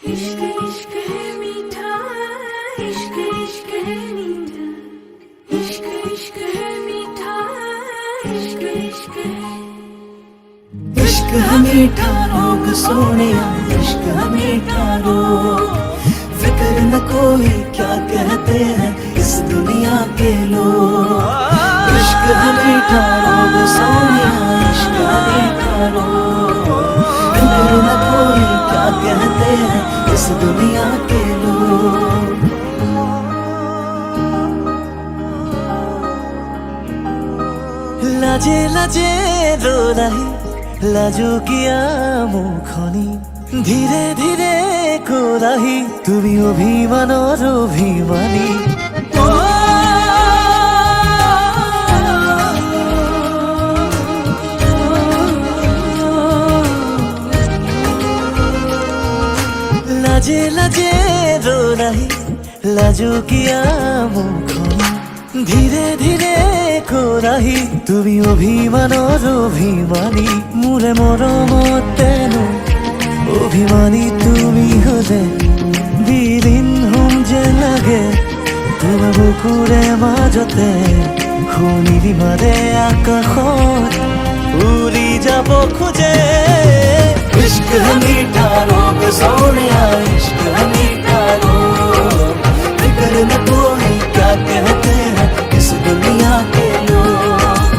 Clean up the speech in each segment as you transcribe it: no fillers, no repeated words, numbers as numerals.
इश्क इश्क है मीठा, इश्क इश्क है मीठा, इश्क इश्क है मीठा, इश्क इश्क है। इश्क है मीठा रोग सोनिया, इश्क है मीठा रोग। फिक्र न कोई क्या कहते हैं इस दुनिया के लोग। इश्क है मीठा रोग सोनिया, इश्क है मीठा रोग। फिक्र न कोई क्या कहते हैं इस दुनिया के लोग। লাজে লাজে রোলাহি লাজু কিয়া মুখনি ধীরে ধীরে কোলাহি তুমি অভিমানৰ অভিমানী। লাজে লাজে রোলাহি লাজু কিয়া মুখনি ধীরে ধীরে কোলাহি তুমি অভিমানৰ অভিমানী। মোৰে মৰমতেনো অভিমানী তুমি হলে বিলীন হম যে লাগে তোমাৰ বুকুৰে মাজতে শুনিবি মাৰে আকাশত উৰি যাব খোজে। इश्क है मीठा रोग सोनिया, इश्क है मीठा रोग। फिक्र न कोई क्या कहते हैं इस दुनिया के लोग।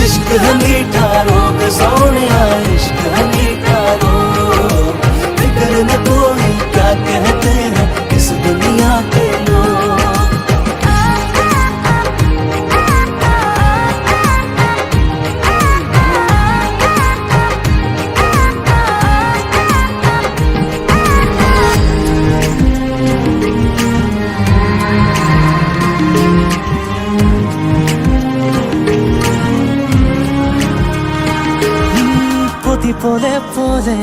इश्क है मीठा रोग सोनिया, इश्क है मीठा रोग। फिक्र न कोई क्या कहते हैं इस दुनिया के लोग। প্রতি পদে পদে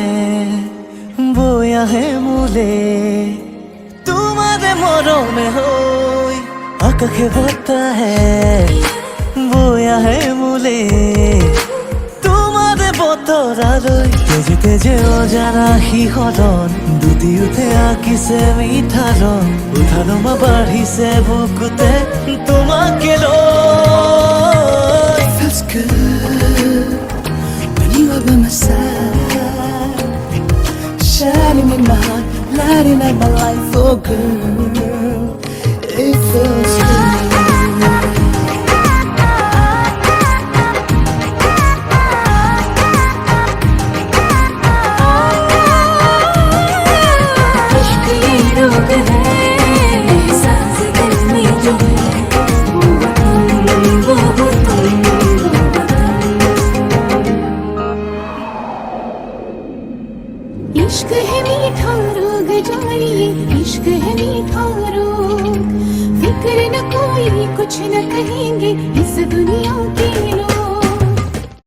বৈ আহে মোলে তোমাৰে মৰমে হৈ আকাশে বতাহে বৈ আহে মোলে তোমাৰে বতৰালৈ তেজে তেজে অজানা শিহৰণ দুটি উঠে আঁকিছে মিঠা ৰং উঠানমা বাঢ়িছে বুকুতে তোমাকে লৈ। Feels good when you are by my side, shining in my heart, lighting up my life, oh girl, it feels good. इश्क ये रोग है, सांस दिल में जो है, वो तुम। इश्क है मीठा रोग जारी, इश्क है मीठा रोग। फिक्र न कोई कुछ न कहेंगे इस दुनिया के